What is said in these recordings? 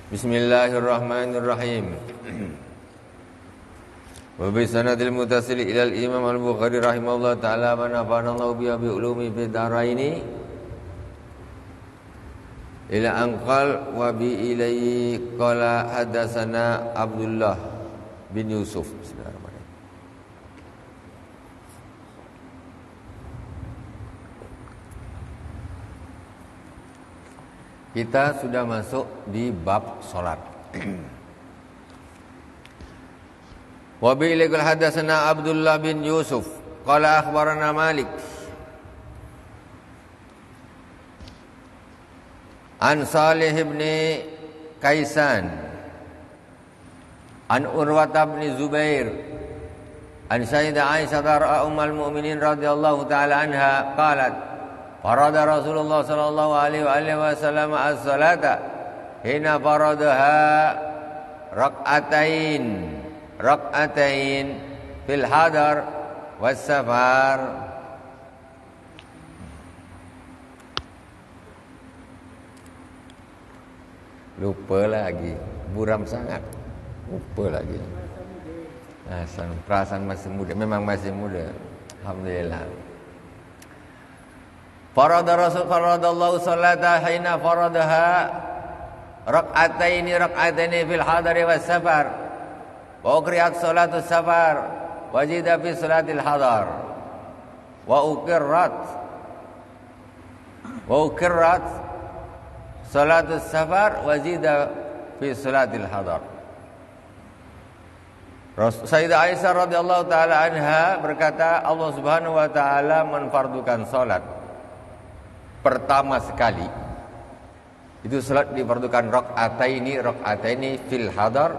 Bismillahirrahmanirrahim. Wa bi sanadil muttasil ila al-Imam Al-Bukhari rahimahullah taala wa nafa'ana Allah bi ulumi fid dharaini ila anqal wa bi ilayhi qala hadatsana Abdullah bin Yusuf. Bismillahirrahmanirrahim. Kita sudah masuk di bab salat. Wa bi ilayhi hadatsana Abdullah bin Yusuf qala akhbarana Malik an Salih ibn Kaisan an Urwah bin Zubair an Sayyidah Aisyah ra'a ummul mu'minin radhiyallahu ta'ala anha qalat farada Rasulullah sallallahu alaihi wasallam as-salata hina faradaha rak'atain fil hadar was safar. Lupa lagi, buram sangat. Lupa lagi. Perasaan masih muda, memang masih muda. Alhamdulillah. Faradallahu salata hina faradaha rak'ataini fil hadari was safar. Wa uqriyat salatus safar wajida fi salatil hadar. Wa uqirrat salatus safar wajida fi salatil hadar. Sayyidah Aisyah radhiyallahu taala anha berkata, Allah Subhanahu wa taala menfardukan salat pertama sekali itu salat difardukan rak'ataini fil hadar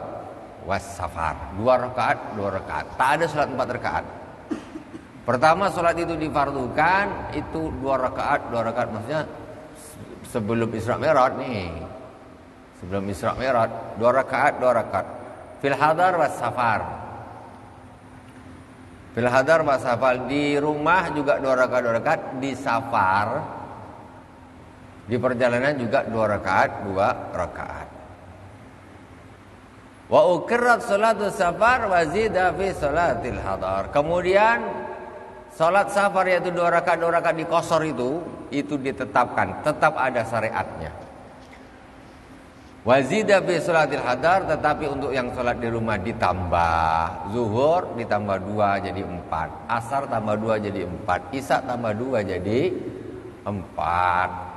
was safar. 2 rakaat. Tak ada salat 4 rakaat. Pertama salat itu difardukan itu 2 rakaat maksudnya sebelum Isra Mi'raj nih. Sebelum Isra Mi'raj 2 rakaat. Fil hadar was safar. Fil hadar was safar, di rumah juga 2 rakaat, di safar di perjalanan juga 2 rakaat. Wa uqirrat salatus safar wa zida fi salatil hadar. Kemudian salat safar yaitu 2 rakaat di qasar itu ditetapkan, tetap ada syariatnya. Wa zida fi salatil hadar, tetapi untuk yang salat di rumah ditambah. Zuhur ditambah 2 jadi 4, asar tambah 2 jadi 4, isya tambah 2 jadi 4.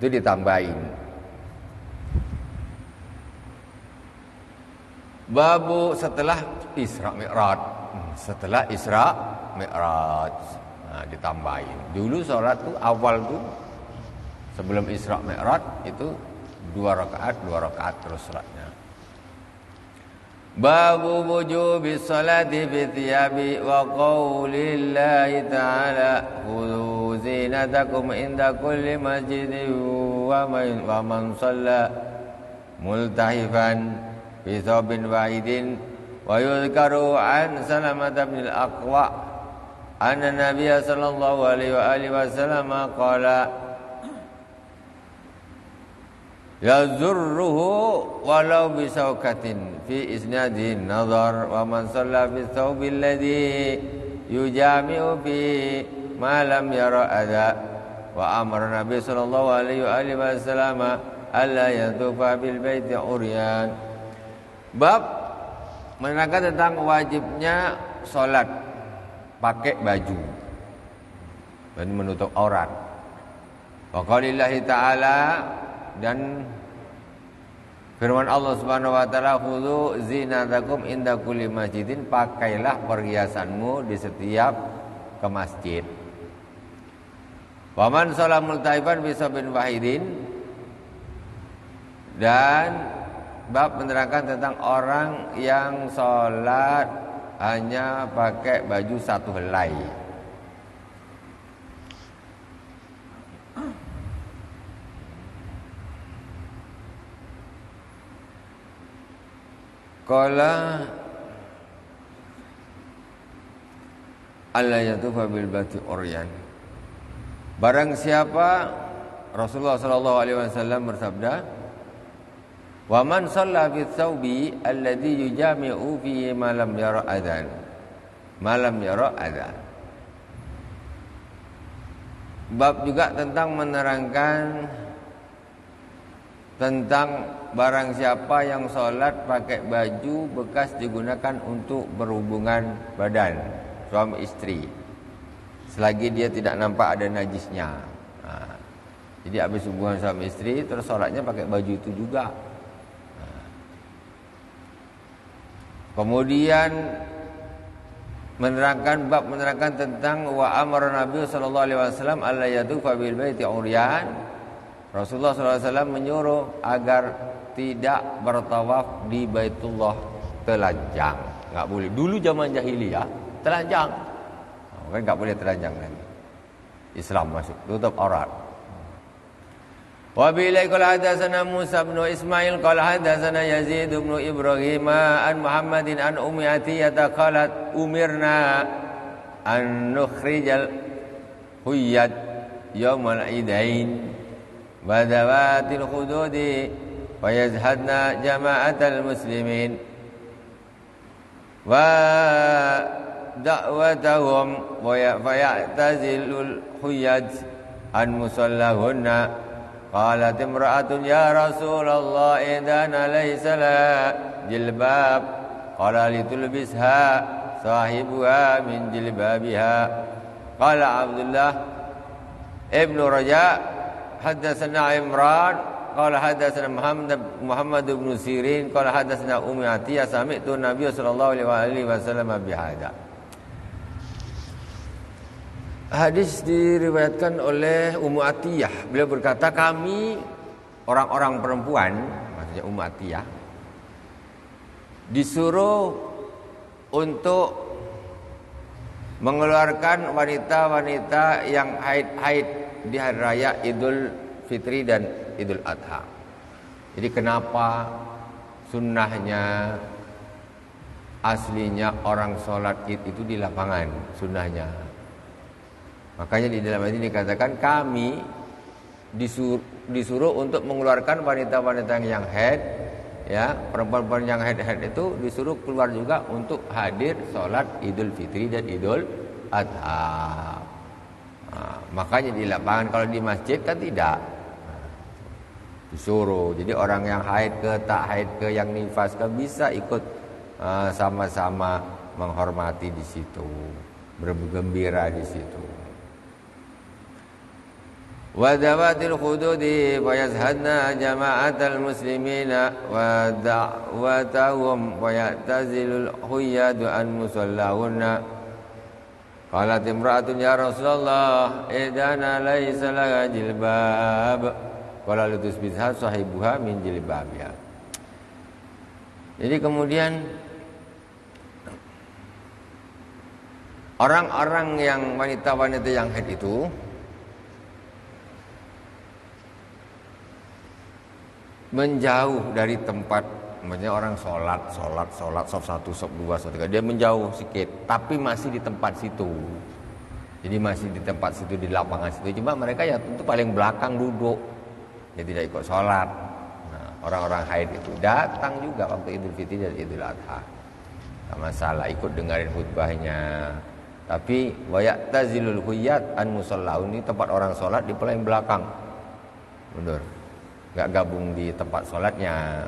Itu ditambahin. Babu setelah Isra Mi'raj. Nah, ditambahin. Dulu sholat tuh awal tuh sebelum Isra Mi'raj itu 2 rakaat terus sholatnya. Babu wujubi sholati fi thiyabi wa qaulillahi ta'ala khudhu zinatakum inda kulli masjidin wa man shalla multahifan fi thawbin wahidin wa yudhkaru an Salamah bin al-Aqwa anna Nabiyya sallallahu alaihi wasallam qala yazurruhu walau bisaukatin fi isnadin nazar wa man shalla fi thawbil ladhi yujami'u fi ma lam yara adha wa amara Nabi sallallahu alaihi wasallam alla yatufa bil baiti uryan. Bab menerangkan tentang wajibnya salat pakai baju dan menutup aurat. Wa qaulillahi ta'ala, dan firman Allah Subhanahu wa taala, khudhu zinatakum inda kulli masjidin, pakailah perhiasanmu di setiap ke masjid. Wa man shalla multaifan bi sabin wahidin, dan bab menerangkan tentang orang yang salat hanya pakai baju 1 helai. Qala alla yatufa bil bati uryan. Barang siapa Rasulullah sallallahu alaihi wasallam bersabda, "Wa man shalla fi thawbi alladhi yujami'u fihi ma lam yara adzan." Ma lam yara adzan. Bab juga tentang menerangkan tentang barang siapa yang sholat pakai baju bekas digunakan untuk berhubungan badan suami istri, selagi dia tidak nampak ada najisnya. Jadi habis hubungan suami istri terus sholatnya pakai baju itu juga. Kemudian menerangkan tentang wa amara Nabi sallallahu alaihi wasallam alla yatufa bil baiti uryan. Rasulullah sallallahu alaihi wasallam menyuruh agar tidak bertawaf di Baitullah telanjang. Enggak boleh. Dulu zaman jahiliyah telanjang. Kan enggak boleh telanjang lagi. Islam masuk, tutup aurat. Wa billahi qala hadatsana Musa bin Ismail qala hadatsana Yazid bin Ibrahim an Muhammadin an Ummi Atiyah qalat umirna an nukhrijal huyyat yaumal idain wa dawatil hududi wa yazhadna jama'atal muslimin wa da'watahum wa ya'tazilul huyyat an musallahunna. قالت امرأة يا رسول الله إذن ليس لها جلباب قال لتلبسها صاحبها من جلبابها. قال عبد الله ابن رجاء حدثنا عمران قال حدثنا محمد بن سيرين قال حدثنا أم عطية سمعت النبي صلى الله عليه وسلم بهذا. Hadis diriwayatkan oleh Ummu Atiyah. Beliau berkata, kami orang-orang perempuan, maksudnya Ummu Atiyah, disuruh untuk mengeluarkan wanita-wanita yang haid di hari raya Idul Fitri dan Idul Adha. Jadi kenapa sunnahnya aslinya orang sholat Id itu di lapangan, sunnahnya. Makanya di dalam ayat ini dikatakan kami disuruh untuk mengeluarkan wanita-wanita yang haid, ya, perempuan-perempuan yang haid itu disuruh keluar juga untuk hadir sholat Idul Fitri dan Idul Adha. Makanya di lapangan, kalau di masjid kan tidak disuruh. Jadi orang yang haid ke tak haid ke yang nifas ke bisa ikut sama-sama menghormati di situ, bergembira di situ. Wa dawatil hududi wa yazhadna jama'atal muslimina wa da'watahum wa ya'tazilul huyyadu an musallahunna. Qalat imra'atun ya Rasulullah idana laysa laha jilbab qala litusbitha sahibuha min jilbabiha. Jadi kemudian orang-orang yang wanita-wanita yang haid itu menjauh dari tempat, maksudnya orang sholat sop 1, sop 2, sop 3, dia menjauh sedikit, tapi masih di tempat situ. Jadi masih di tempat situ, di lapangan situ. Cuma mereka ya tentu paling belakang duduk, dia tidak ikut sholat. Nah, orang-orang haid itu datang juga waktu Idul Fitri dan Idul Adha, tak masalah, ikut dengarin khutbahnya. Tapi wayak tazilul huyat an musallahun, ini tempat orang sholat di paling belakang, mundur, nggak gabung di tempat sholatnya.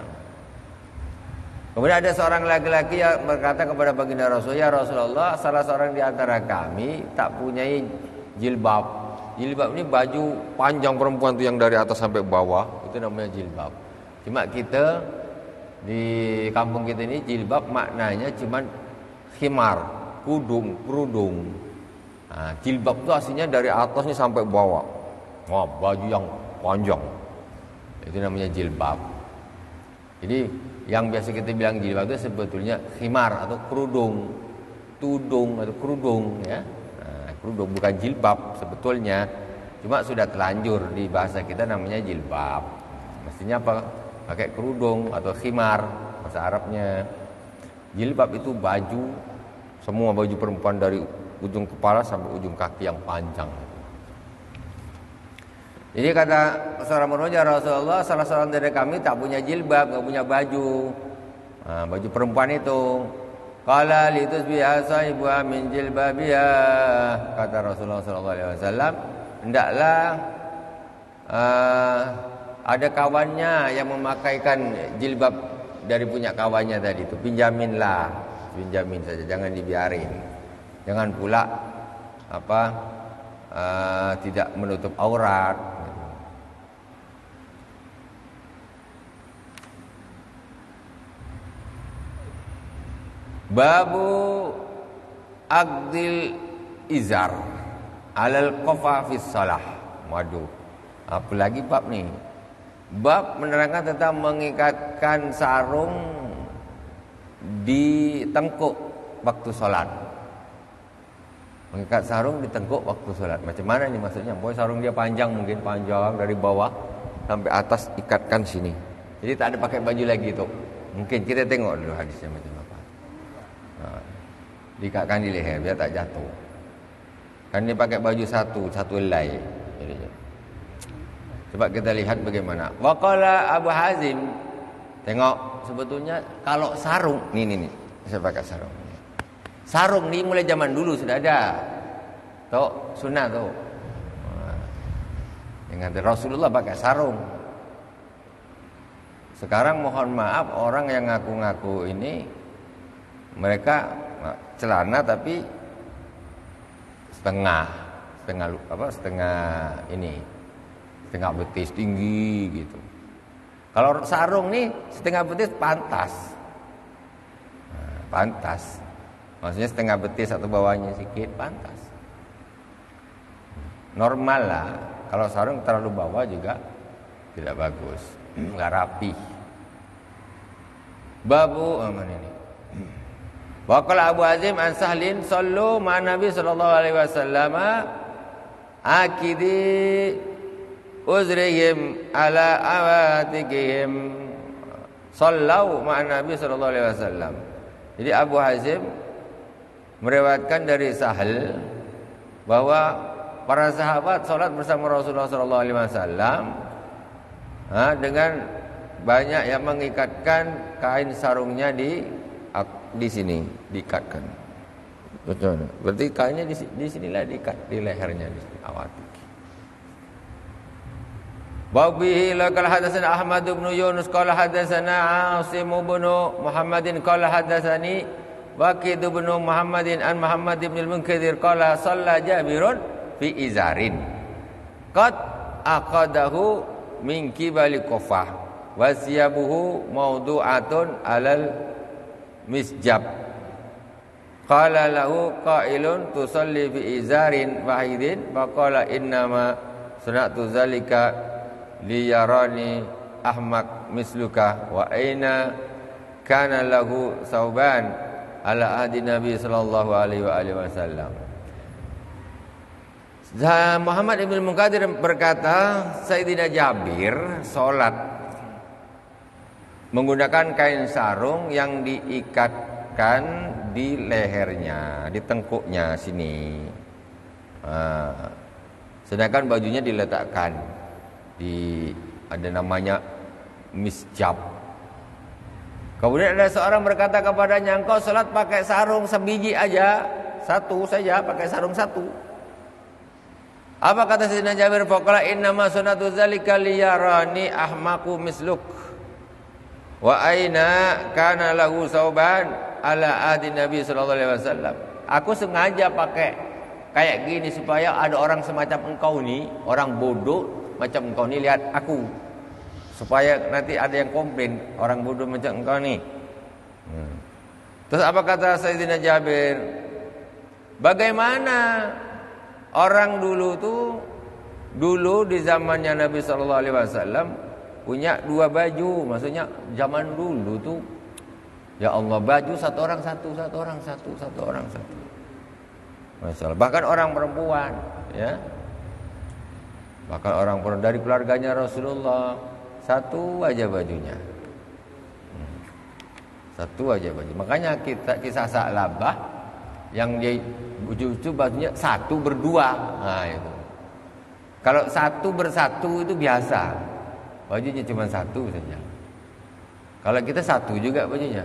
Kemudian ada seorang laki-laki yang berkata kepada baginda Rasul, ya Rasulullah, salah seorang di antara kami tak punyai jilbab. Jilbab ini baju panjang perempuan tuh yang dari atas sampai bawah, itu namanya jilbab. Cuma kita di kampung kita ini jilbab maknanya cuma khimar, kerudung. Nah, jilbab itu aslinya dari atas nih sampai bawah. Wah, baju yang panjang. Itu namanya jilbab. Jadi yang biasa kita bilang jilbab itu sebetulnya khimar atau kerudung, tudung atau kerudung, ya. Nah, kerudung bukan jilbab sebetulnya. Cuma sudah telanjur di bahasa kita namanya jilbab. Mestinya apa? Pakai kerudung atau khimar bahasa Arabnya. Jilbab itu baju, semua baju perempuan dari ujung kepala sampai ujung kaki yang panjang. Jadi kata seorang pemuda, Rasulullah, salah seorang dari kami tak punya jilbab, tak punya baju. Baju perempuan itu. Qala litusbiha sahibuha min jilbabiha. Kata Rasulullah sallallahu alaihi wasallam, hendaklah ada kawannya yang memakaikan jilbab dari punya kawannya tadi itu. Pinjamin saja, jangan dibiarin. Jangan pula tidak menutup aurat. Babu Aqdil Izar alal qafa fis salah. Waduh, apalagi bab ni. Bab menerangkan tentang mengikatkan sarung di tengkuk waktu solat. Mengikat sarung di tengkuk waktu solat. Macam mana ni maksudnya? Boy sarung dia panjang, mungkin panjang dari bawah sampai atas, ikatkan sini. Jadi tak ada pakai baju lagi tu. Mungkin kita tengok dulu hadisnya macam apa. Diikatkan di leher biar tak jatuh. Kan dia pakai baju satu helai. Jadi coba kita lihat bagaimana. Waqala Abu Hazim, tengok sebetulnya kalau sarung ni saya pakai sarung. Sarung ni mulai zaman dulu sudah ada. Tok sunat tu. Dengan Rasulullah pakai sarung. Sekarang mohon maaf orang yang ngaku-ngaku ini mereka celana tapi setengah betis tinggi gitu. Kalau sarung nih setengah betis pantas. Pantas. Maksudnya setengah betis atau bawahnya sedikit pantas. Normal lah. Kalau sarung terlalu bawah juga tidak bagus. Enggak rapi. Babu mana ini? Wa qala Abu Hazim an Sahlin sallu ma Nabi sallallahu alaihi wasallam akidi uzrihim ala awatikihim sallu ma Nabi sallallahu alaihi wasallam. Jadi Abu Hazim meriwayatkan dari Sahal bahwa para sahabat salat bersama Rasulullah sallallahu alaihi wasallam dengan banyak yang mengikatkan kain sarungnya di sini diikatkan. Betul. Berarti kainnya di sinilah diikat di lehernya di sini awati. Babihi laqad hadatsana Ahmad bin Yunus qala hadatsana Asim bin Muhammadin qala hadatsani Waqid bin Muhammadin an Muhammad bin al-Munkadir qala shalla Jabirun fi izarin qad aqadahu min qibali qafah wa siyabuhu mawdu'atun alal misjab. Qala lahu qailun tusalli fi izarin wahidin faqala innama sunatu zalika liyarani ahmak misluka wa aina kana lahu sauban ala ahdi Nabi sallallahu alaihi wasallam. Muhammad ibn Munkadir berkata, Sayyidina Jabir salat menggunakan kain sarung yang diikatkan di lehernya, di tengkuknya sini. Sedangkan bajunya diletakkan di ada namanya misjab. Kemudian ada seorang berkata kepadanya, engkau salat pakai sarung sebiji aja, satu saja, pakai sarung satu. Apa kata Sayyidina Jabir? Faqala innama sunatu zalika liyarani ahmaku misluk. Wa aina kana lahu sauban ala ahdi Nabi sallallahu alaihi wasallam. Aku sengaja pakai kayak gini supaya ada orang semacam engkau ni, orang bodoh macam engkau ni lihat aku. Supaya nanti ada yang komplain, orang bodoh macam engkau ni. Terus apa kata Sayyidina Jabir? Bagaimana orang dulu di zamannya Nabi sallallahu alaihi wasallam punya dua baju, maksudnya zaman dulu tuh ya Allah baju satu orang satu. Masalah bahkan orang perempuan ya. Bahkan orang perempuan dari keluarganya Rasulullah satu aja bajunya. Satu aja baju. Makanya kisah Sa'labah yang dia baju bajunya satu berdua. Nah itu. Kalau satu bersatu itu biasa, bajunya cuma satu saja. Kalau kita satu juga bajunya,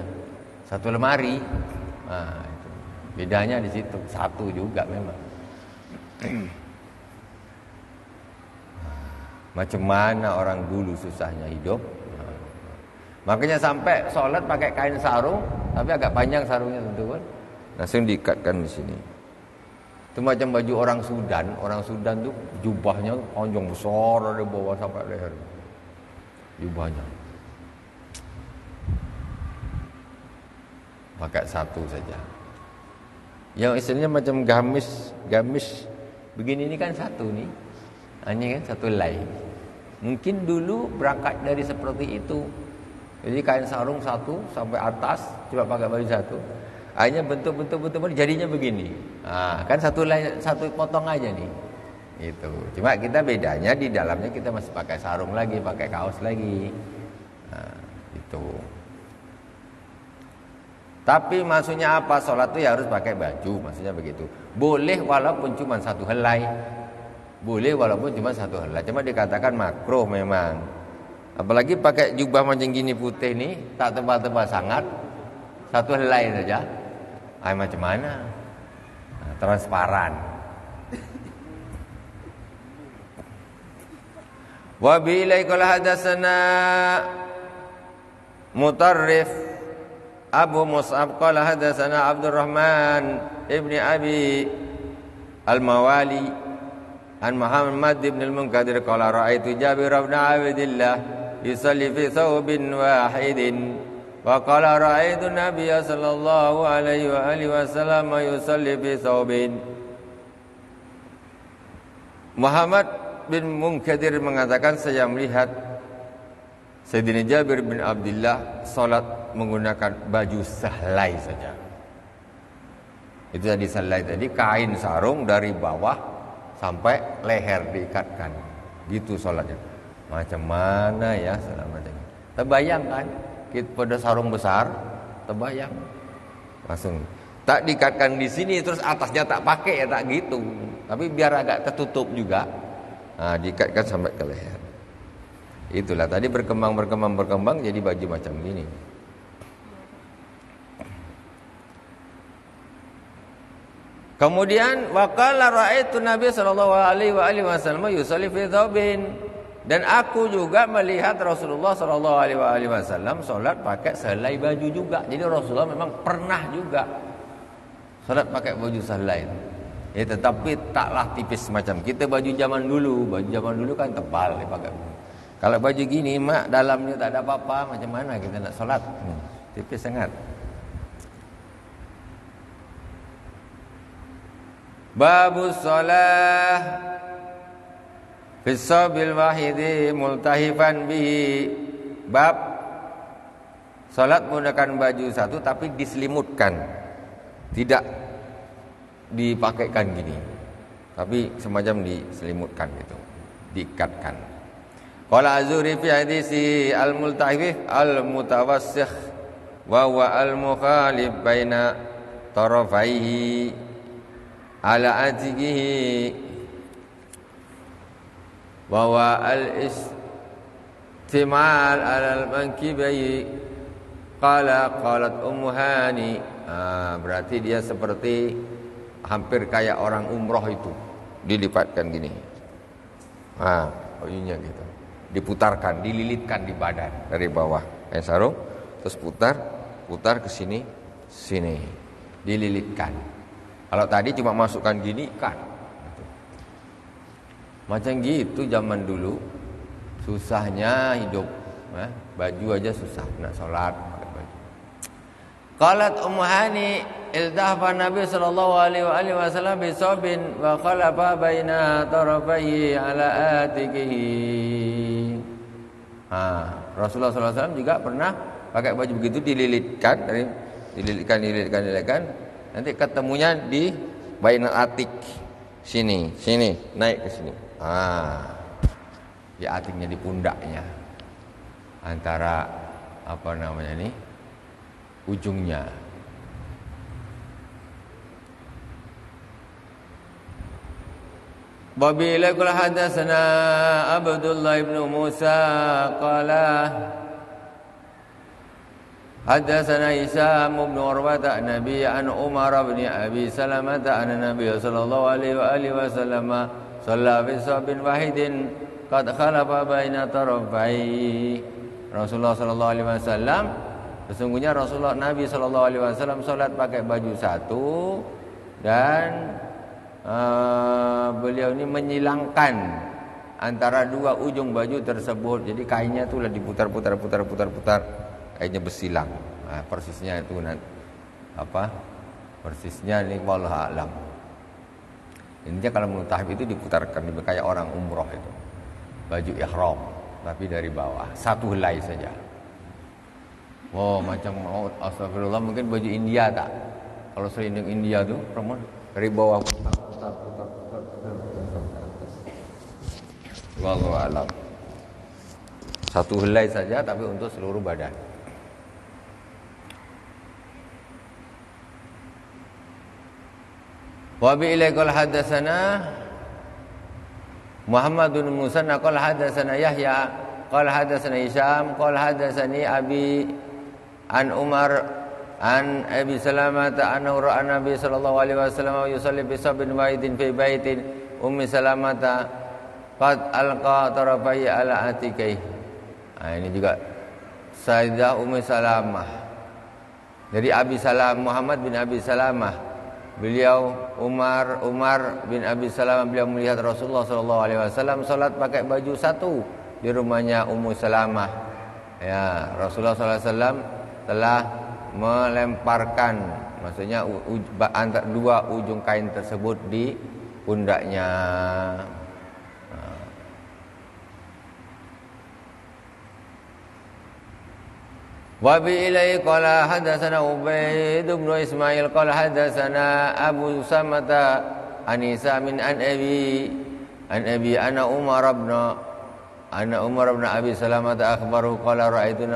satu lemari. Nah, itu. Bedanya di situ, satu juga memang. Macam mana orang dulu susahnya hidup. Makanya sampai sholat pakai kain sarung, tapi agak panjang sarungnya tentu kan. Langsung diikatkan di sini. Itu macam baju orang Sudan. Orang Sudan tuh jubahnya panjang besar dari bawah sampai leher. Jubahnya. Pakai satu saja. Yang istilahnya macam gamis begini ini kan satu nih. Hanya kan satu helai. Mungkin dulu berangkat dari seperti itu. Jadi kain sarung satu sampai atas, coba pakai baju satu. Akhirnya bentuk jadinya begini. Nah, kan satu potong aja nih. Itu. Cuma kita bedanya di dalamnya kita masih pakai sarung lagi, pakai kaos lagi. Nah, itu. Tapi maksudnya apa? Sholat itu ya harus pakai baju, maksudnya begitu. Boleh walaupun cuma satu helai. Boleh walaupun cuma satu helai. Cuma dikatakan makruh memang. Apalagi pakai jubah macam gini putih nih, tak tebal-tebal sangat, satu helai saja. Macam mana? Nah, transparan. Wa bilai qala hadatsana Mutarrif Abu Mus'ab qala hadatsana Abdurrahman ibni Abi Al-Mawali an Muhammad ibn al-Munkadir qala ra'aitu Jabir ibn Abdillah yusalli fi thawbin wahidin wa qala ra'aitu Nabiyya sallallahu alaihi wa alihi wasallam yusalli fi thawbin. Muhammad bin Munkadir mengatakan saya melihat Sayyidina Jabir bin Abdullah salat menggunakan baju sehelai saja. Itu tadi sehelai tadi kain sarung dari bawah sampai leher diikatkan. Gitu salatnya. Macam mana ya salat macam ini? Terbayang kan? Kita pada sarung besar, terbayang. Langsung tak diikatkan di sini terus atasnya tak pakai ya tak gitu. Tapi biar agak tertutup juga. Nah, diikatkan sampai ke leher. Itulah tadi berkembang jadi baju macam gini. Kemudian waqala raaitu Nabi sallallahu alaihi wasallam yusalli fi thawbin, dan aku juga melihat Rasulullah sallallahu alaihi wasallam salat pakai sehelai baju juga. Jadi Rasulullah memang pernah juga salat pakai baju sehelai. Ya, tetapi taklah tipis macam kita baju zaman dulu. Baju zaman dulu kan tebal dipakai. Kalau baju gini mak dalamnya tak ada apa-apa, macam mana kita nak salat? Tipis sangat. Babus shalah fi sabil wahidi multahifan bihi. Bab salat menggunakan baju satu tapi diselimutkan. Tidak dipakaikan gini. Tapi semacam diselimutkan gitu. Diikatkan. Qala Az-Zuhri fi hadisi al-multahif al-mutawassikh wa huwa al-mukhalif baina tarafaihi ala atiqihi wa huwa al-istimal ala al-mankibai qalat Ummu Hani. Berarti dia seperti hampir kayak orang umroh itu, dilipatkan gini. Bajunya gitu. Diputarkan, dililitkan di badan dari bawah kain sarung, terus putar ke sini, dililitkan. Kalau tadi cuma masukkan gini kan, macam gitu zaman dulu. Susahnya hidup, baju aja susah nak salat pakai baju. Qalat Ummu Hani iltahafa Nabi sallallahu alaihi wasallam bi sabin wa khalafa baina tarafaihi ala atiqihi. Rasulullah sallallahu alaihi wasallam juga pernah pakai baju begitu dililitkan, nanti ketemunya di bainal atik sini naik ke sini. Di atiknya, di pundaknya, antara apa namanya ini ujungnya. Wabila qala hadatsana Abdullah ibn Musa qala hadatsana Hisam ibn Urwah an-Nabi an Umar bin Abi Salamah an Nabi sallallahu alaihi wa alihi wasallam shalla fi sabin wahidin qad khalafa baina tarafai. Rasulullah sallallahu alaihi wasallam, sesungguhnya Rasulullah Nabi sallallahu alaihi wasallam salat pakai baju satu dan beliau ini menyilangkan antara dua ujung baju tersebut. Jadi kainnya tuh lah diputar-putar, kainnya bersilang. Nah, persisnya itu nanti apa? Persisnya ini wallahu a'lam. Intinya kalau mutahib itu diputarkan kayak orang umroh itu. Baju ihram tapi dari bawah, satu helai saja. Oh, macam astagfirullah, mungkin baju India tak? Kalau selindung India tuh, dari bawah putar. Wallahu a'lam. Satu helai saja tapi untuk seluruh badan. Wa bi ilaikal hadatsana Muhammad bin Musanna qala hadatsana Yahya qala hadatsana Hisham qala hadatsani Abi an Umar an Abi Salamah annahu ra'a Nabi sallallahu alaihi wasallam yusalli bi sabin wahidin fi baitin Ummi Salamah qad alqa tarafai ala atikai. Nah, ini juga Sayyidah Ummi Salamah dari Abi Salamah, Muhammad bin Abi Salamah. Beliau Umar bin Abi Salamah, beliau melihat Rasulullah sallallahu alaihi wasallam salat pakai baju satu di rumahnya Ummu Salamah. Ya, Rasulullah sallallahu alaihi wasallam telah melemparkan, maksudnya antara dua ujung kain tersebut di pundaknya. Wa bi ilai qala hadatsana Ubaid bin Ismail qala hadatsana Abu Samata an Isa min an Abi ana Umar bin Abi Salamah akhbaru qala ra'aitu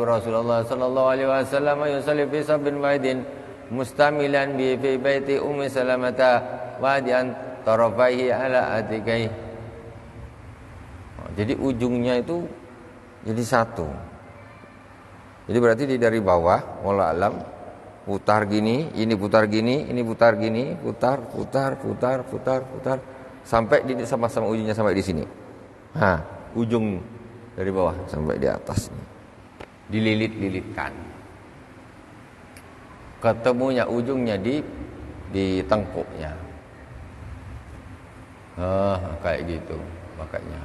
Rasulullah sallallahu alaihi wasallam yusalli fi sabin wahidin mustamilan bi fi baiti Ummi Salamah wadi'an tarafaihi ala atikai. Jadi ujungnya itu jadi satu. Jadi berarti dari bawah, wallahu alam, putar gini, ini putar gini, ini putar gini, putar, sampai di sama-sama ujungnya sampai di sini. Nah, ujung dari bawah sampai di atas nih. Dililit-lilitkan. Ketemunya ujungnya di tengkuknya. Kayak gitu makanya.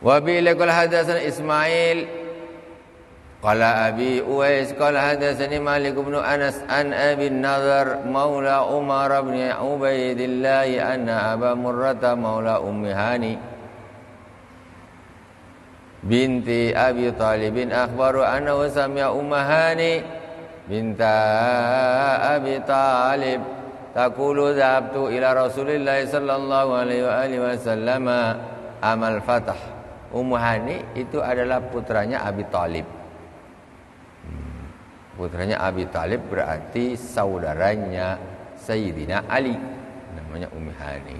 Wa bi lakal hadatsana Ismail qala Abi Uwais qala hadatsani Malik bin Anas an Abi Nadhr maula Umar bin Ubaidillah anna Aba Murrah maula Ummi Hani binti Abi Talib akhbaru annahu sami'a Umma Hani binta Abi Talib taqulu dhahabtu ila Rasulillah sallallahu alaihi wa alihi wasallam amal Fath. Ummu Hani itu adalah putranya Abi Talib. Putranya Abi Talib berarti saudaranya Sayyidina Ali. Namanya Ummu Hani.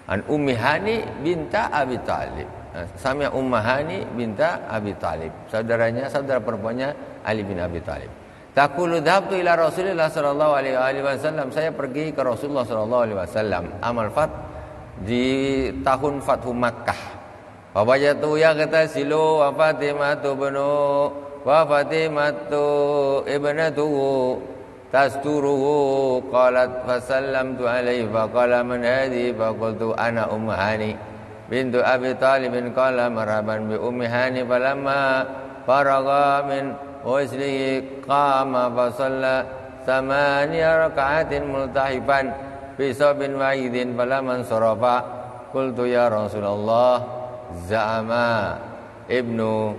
An Ummi Hani binta Abi Talib. Samia Ummu Hani binta Abi Talib. Saudara perempuannya Ali bin Abi Talib. Taqulu dhahabtu ila Rasulillah sallallahu alaihi wasallam. Saya pergi ke Rasulullah sallallahu alaihi wasallam amal Fath di tahun Fathu Makkah. Wabajatu yaghtasilu wa Fatimatu ibnatu tasturuhu qalat fasallamtu alaihi faqala man hadi faqultu ana Ummu Hani bintu Abi Talib qala marhaban bi Ummi Hani falamma faragha min ghuslihi qama fa shalla 8 raka'atin multahifan fi sabin wahidin falamma sarafa qultu ya Rasulullah za'ama ibnu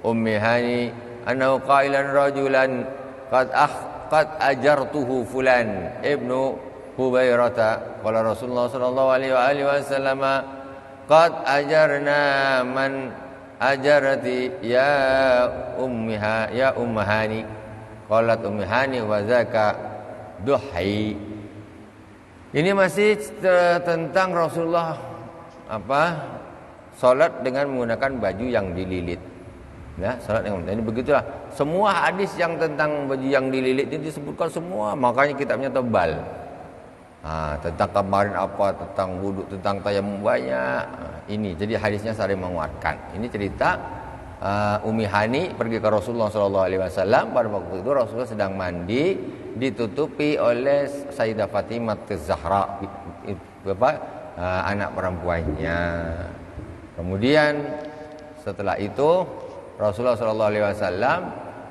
Ummi Hani annahu qailan rajulan qad ajartuhu fulan ibnu Hubairata qala Rasulullah sallallahu alaihi wasallam qad ajarna man ajarati ya Ummu Hani qalat Ummu Hani wa zaka duhi. Ini masih tentang Rasulullah salat dengan menggunakan baju yang dililit. Ya, salat dengan ini begitulah. Semua hadis yang tentang baju yang dililit ini disebutkan semua, makanya kitabnya tebal. Tentang kemarin apa, tentang wudhu, tentang tayamum banyak. Ini jadi hadisnya saling menguatkan. Ini cerita Ummi Hani pergi ke Rasulullah SAW. Pada waktu itu Rasulullah sedang mandi, ditutupi oleh Sayyidah Fatimah Az-Zahra, anak perempuannya. Kemudian setelah itu Rasulullah SAW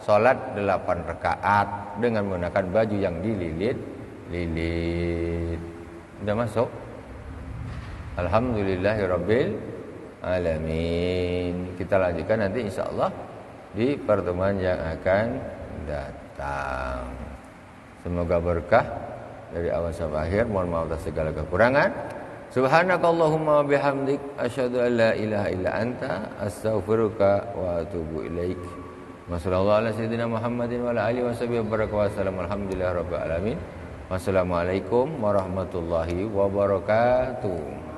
sholat 8 rakaat dengan menggunakan baju yang dililit. Sudah masuk? Alhamdulillahirabbil alamin. Kita lanjutkan nanti insyaallah di pertemuan yang akan datang. Semoga berkah dari awal sampai akhir. Mohon maaf atas segala kekurangan. Subhanakallahumma wa bihamdik asyhadu an la ilaha illa anta astaghfiruka wa atubu ilaik. Wassallallahu ala sayyidina Muhammadin wa ala alihi washabihi wasallam. Alhamdulillahirabbil alamin. Wassalamualaikum warahmatullahi wabarakatuh.